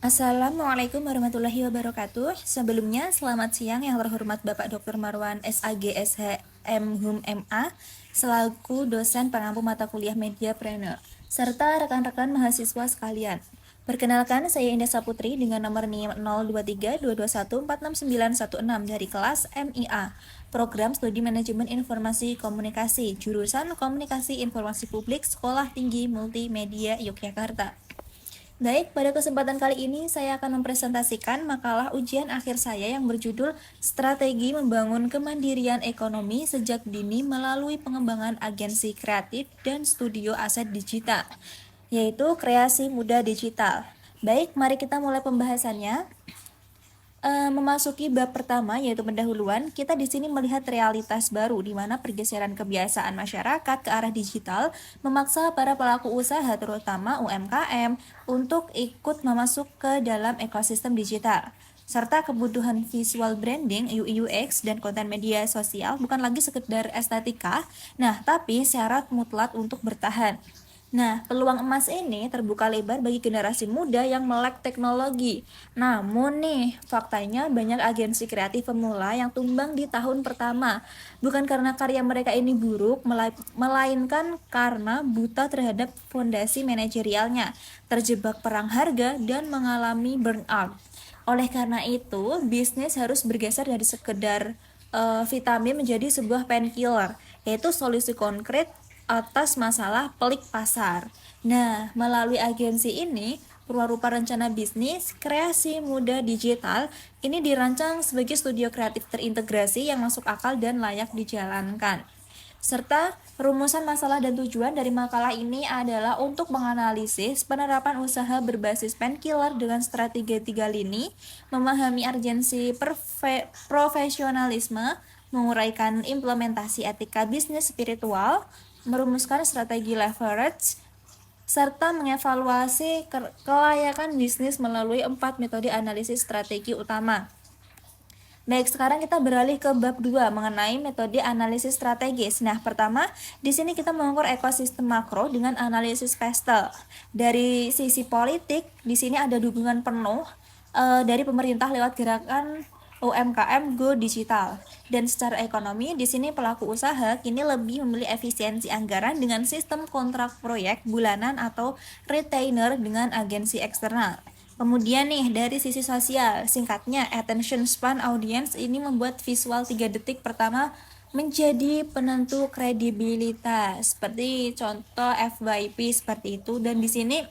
Assalamualaikum warahmatullahi wabarakatuh. Sebelumnya, selamat siang yang terhormat Bapak Dr. Marwan SAG SHM HUM MA selaku dosen pengampu mata kuliah Mediapreneur serta rekan-rekan mahasiswa sekalian. Perkenalkan, saya Indah Saputri dengan nomor NIM 023221469116 dari kelas MIA, Program Studi Manajemen Informasi Komunikasi, jurusan Komunikasi Informasi Publik, Sekolah Tinggi Multimedia Yogyakarta. Baik, pada kesempatan kali ini saya akan mempresentasikan makalah ujian akhir saya yang berjudul Strategi Membangun Kemandirian Ekonomi Sejak Dini Melalui Pengembangan Agensi Kreatif dan Studio Aset Digital, yaitu Kreasi Muda Digital. Baik, mari kita mulai pembahasannya. Memasuki bab pertama yaitu pendahuluan, kita di sini melihat realitas baru di mana pergeseran kebiasaan masyarakat ke arah digital memaksa para pelaku usaha terutama UMKM untuk ikut memasuk ke dalam ekosistem digital. Serta kebutuhan visual branding, UI UX dan konten media sosial bukan lagi sekedar estetika, tapi syarat mutlak untuk bertahan. Nah, peluang emas ini terbuka lebar bagi generasi muda yang melek teknologi. Namun nih, faktanya banyak agensi kreatif pemula yang tumbang di tahun pertama. Bukan karena karya mereka ini buruk, melainkan karena buta terhadap fondasi manajerialnya, terjebak perang harga, dan mengalami burnout. Oleh karena itu, bisnis harus bergeser dari sekedar vitamin menjadi sebuah painkiller, yaitu solusi konkret atas masalah pelik pasar. Nah, melalui agensi ini, rupa rencana bisnis Kreasi Muda Digital ini dirancang sebagai studio kreatif terintegrasi yang masuk akal dan layak dijalankan. Serta rumusan masalah dan tujuan dari makalah ini adalah untuk menganalisis penerapan usaha berbasis painkiller dengan strategi 3 lini, memahami urgensi profesionalisme, menguraikan implementasi etika bisnis spiritual, merumuskan strategi leverage, serta mengevaluasi kelayakan bisnis melalui 4 metode analisis strategi utama. Baik, sekarang kita beralih ke bab 2 mengenai metode analisis strategis. Nah, pertama, di sini kita mengukur ekosistem makro dengan analisis pastel. Dari sisi politik, di sini ada dukungan penuh dari pemerintah lewat gerakan UMKM Go Digital. Dan secara ekonomi, di sini pelaku usaha kini lebih memilih efisiensi anggaran dengan sistem kontrak proyek bulanan atau retainer dengan agensi eksternal. Kemudian nih, dari sisi sosial, singkatnya attention span audience ini membuat visual 3 detik pertama menjadi penentu kredibilitas. Seperti contoh FYP seperti itu. Dan di sini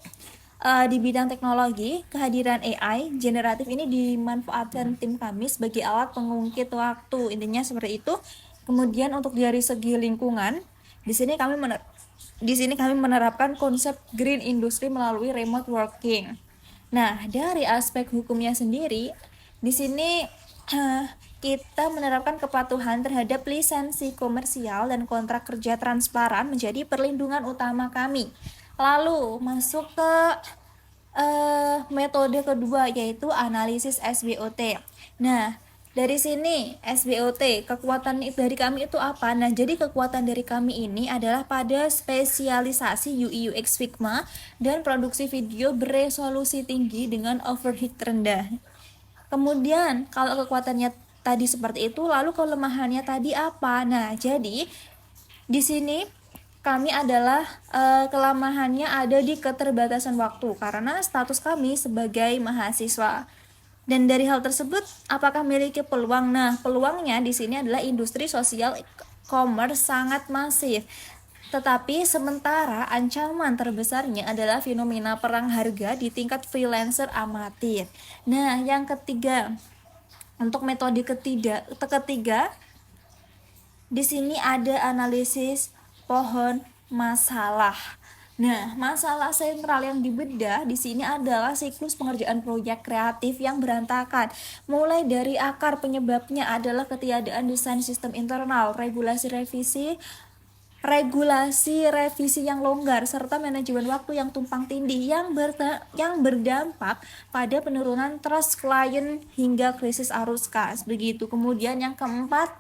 di bidang teknologi, kehadiran AI generatif ini dimanfaatkan tim kami sebagai alat pengungkit waktu. Intinya seperti itu. Kemudian untuk dari segi lingkungan, di sini kami menerapkan konsep green industry melalui remote working. Nah, dari aspek hukumnya sendiri, di sini kita menerapkan kepatuhan terhadap lisensi komersial dan kontrak kerja transparan menjadi perlindungan utama kami. Lalu masuk ke metode kedua yaitu analisis SWOT. Nah, dari sini SWOT, kekuatan dari kami itu apa? Nah, jadi kekuatan dari kami ini adalah pada spesialisasi UI UX Figma dan produksi video beresolusi tinggi dengan overheat rendah. Kemudian, kalau kekuatannya tadi seperti itu, lalu kelemahannya tadi apa? Nah, jadi di sini kami adalah kelemahannya ada di keterbatasan waktu karena status kami sebagai mahasiswa. Dan dari hal tersebut, apakah memiliki peluang? Nah, peluangnya di sini adalah industri sosial commerce sangat masif. Tetapi sementara ancaman terbesarnya adalah fenomena perang harga di tingkat freelancer amatir. Nah, yang ketiga, untuk metode ketiga di sini ada analisis pohon masalah. Nah, masalah sentral yang dibedah di sini adalah siklus pengerjaan proyek kreatif yang berantakan. Mulai dari akar penyebabnya adalah ketiadaan desain sistem internal, regulasi revisi yang longgar serta manajemen waktu yang tumpang tindih yang berdampak pada penurunan trust klien hingga krisis arus kas. Begitu. Kemudian yang keempat,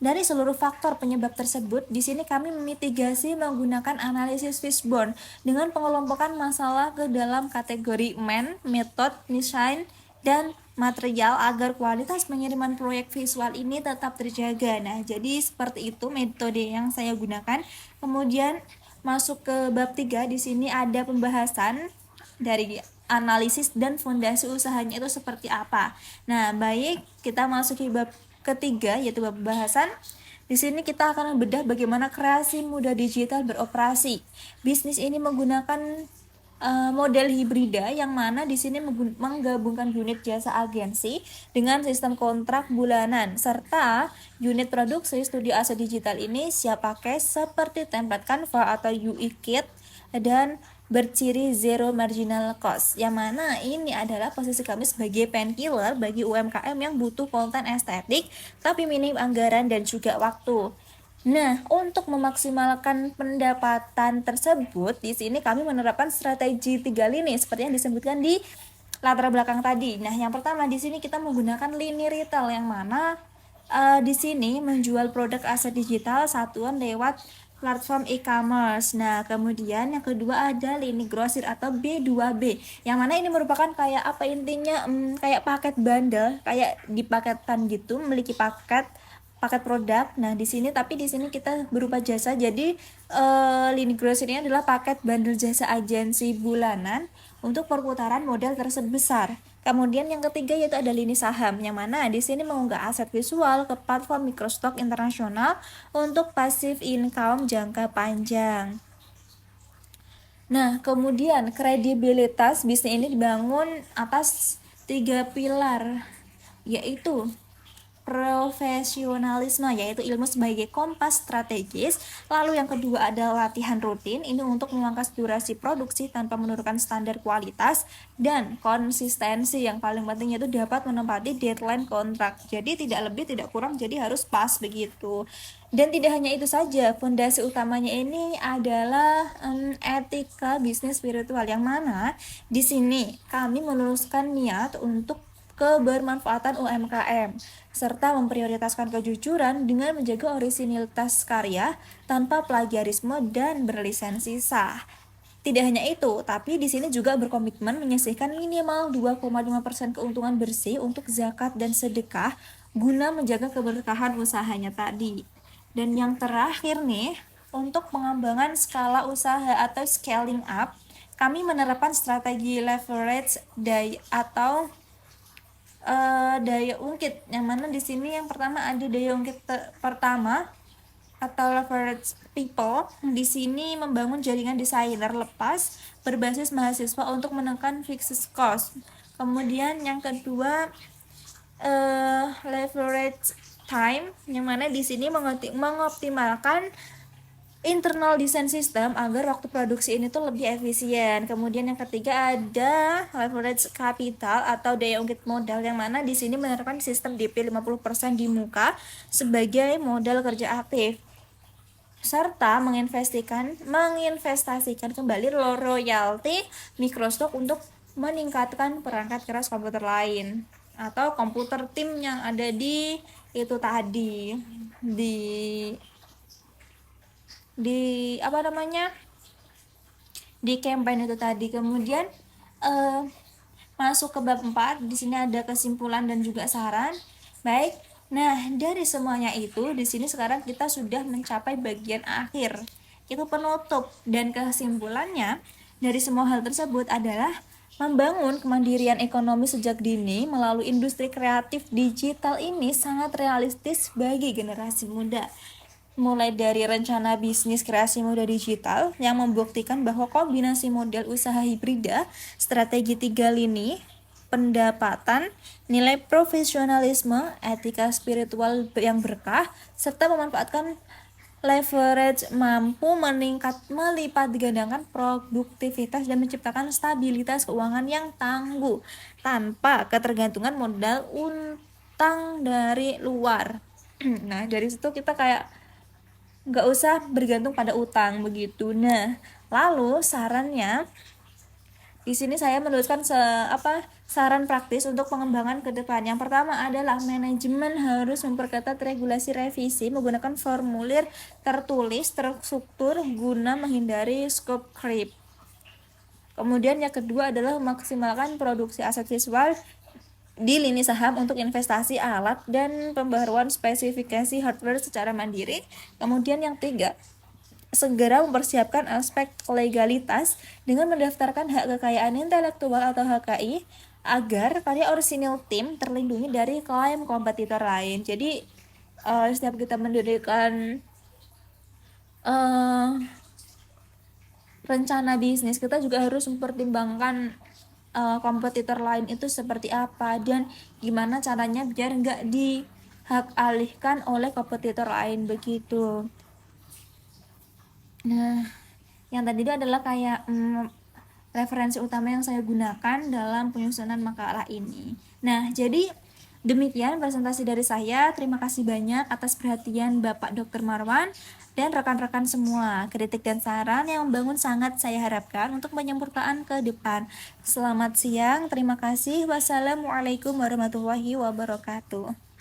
Dari seluruh faktor penyebab tersebut, di sini kami memitigasi menggunakan analisis fishbone dengan pengelompokan masalah ke dalam kategori man, method, design, dan material agar kualitas pengiriman proyek visual ini tetap terjaga. Nah, jadi seperti itu metode yang saya gunakan. Kemudian masuk ke bab 3, di sini ada pembahasan dari analisis dan fondasi usahanya itu seperti apa. Nah, baik, kita masuk ke bab ketiga yaitu bab pembahasan. Di sini kita akan membedah bagaimana kreasi muda digital beroperasi. Bisnis ini menggunakan model hibrida yang mana di sini menggabungkan unit jasa agensi dengan sistem kontrak bulanan serta unit produksi studio aset digital ini siap pakai seperti template Canva atau UI Kit dan berciri zero marginal cost, yang mana ini adalah posisi kami sebagai painkiller bagi UMKM yang butuh konten estetik tapi minim anggaran dan juga waktu. Nah, untuk memaksimalkan pendapatan tersebut, di sini kami menerapkan strategi 3 lini seperti yang disebutkan di latar belakang tadi. Nah, yang pertama di sini kita menggunakan lini retail yang mana di sini menjual produk aset digital satuan lewat platform e-commerce. Nah, kemudian yang kedua ada lini grosir atau B2B. Yang mana ini merupakan kayak apa intinya kayak paket bundle, kayak dipaketkan gitu, memiliki paket produk. Nah, di sini kita berupa jasa. Jadi lini grosir ini adalah paket bundle jasa agensi bulanan untuk perputaran modal terbesar. Kemudian yang ketiga yaitu ada lini saham, yang mana di sini mengunggah aset visual ke platform microstock internasional untuk passive income jangka panjang. Nah, kemudian kredibilitas bisnis ini dibangun atas 3 pilar, yaitu profesionalisme, yaitu ilmu sebagai kompas strategis. Lalu yang kedua adalah latihan rutin, ini untuk memangkas durasi produksi tanpa menurunkan standar kualitas, dan konsistensi yang paling penting yaitu dapat menempati deadline kontrak. Jadi tidak lebih tidak kurang, jadi harus pas begitu. Dan tidak hanya itu saja, fondasi utamanya ini adalah etika bisnis spiritual, yang mana di sini kami meluruskan niat untuk kebermanfaatan UMKM serta memprioritaskan kejujuran dengan menjaga orisinilitas karya tanpa plagiarisme dan berlisensi sah. Tidak hanya itu, tapi di sini juga berkomitmen menyisihkan minimal 2,5% keuntungan bersih untuk zakat dan sedekah guna menjaga keberkahan usahanya tadi. Dan yang terakhir nih, untuk pengembangan skala usaha atau scaling up, kami menerapkan strategi leverage day atau daya ungkit, yang mana di sini yang pertama ada daya ungkit pertama atau leverage people. Di sini membangun jaringan desainer lepas berbasis mahasiswa untuk menekan fixed cost. Kemudian yang kedua leverage time, yang mana di sini mengoptimalkan internal design system agar waktu produksi ini tuh lebih efisien. Kemudian yang ketiga ada leverage capital atau daya ungkit modal, yang mana di sini menerapkan sistem DP 50% di muka sebagai modal kerja aktif serta menginvestasikan kembali royalti microstock untuk meningkatkan perangkat keras komputer lain atau komputer tim yang ada di itu tadi di apa namanya di campaign itu tadi. Kemudian masuk ke bab 4, di sini ada kesimpulan dan juga saran. Baik, nah dari semuanya itu di sini sekarang kita sudah mencapai bagian akhir, itu penutup, dan kesimpulannya dari semua hal tersebut adalah membangun kemandirian ekonomi sejak dini melalui industri kreatif digital ini sangat realistis bagi generasi muda. Mulai dari rencana bisnis kreasi muda digital yang membuktikan bahwa kombinasi model usaha hibrida, strategi 3 lini, pendapatan, nilai profesionalisme, etika spiritual yang berkah, serta memanfaatkan leverage mampu melipat gandakan produktivitas dan menciptakan stabilitas keuangan yang tangguh tanpa ketergantungan modal utang dari luar. Nah, dari situ kita kayak nggak usah bergantung pada utang begitu. Nah, lalu sarannya Di sini saya menuliskan saran praktis untuk pengembangan ke depan. Yang pertama adalah manajemen harus memperketat regulasi revisi menggunakan formulir tertulis terstruktur guna menghindari scope creep. Kemudian yang kedua adalah memaksimalkan produksi aset visual di lini saham untuk investasi alat dan pembaruan spesifikasi hardware secara mandiri. Kemudian yang tiga, segera mempersiapkan aspek legalitas dengan mendaftarkan hak kekayaan intelektual atau HKI agar karya orisinil tim terlindungi dari klaim kompetitor lain. Jadi setiap kita mendirikan rencana bisnis, kita juga harus mempertimbangkan kompetitor lain itu seperti apa dan gimana caranya biar nggak dihak alihkan oleh kompetitor lain begitu. Nah, yang tadi itu adalah kayak referensi utama yang saya gunakan dalam penyusunan makalah ini. Nah, jadi demikian presentasi dari saya. Terima kasih banyak atas perhatian Bapak Dr. Marwan dan rekan-rekan semua. Kritik dan saran yang membangun sangat saya harapkan untuk penyempurnaan ke depan. Selamat siang, terima kasih. Wassalamualaikum warahmatullahi wabarakatuh.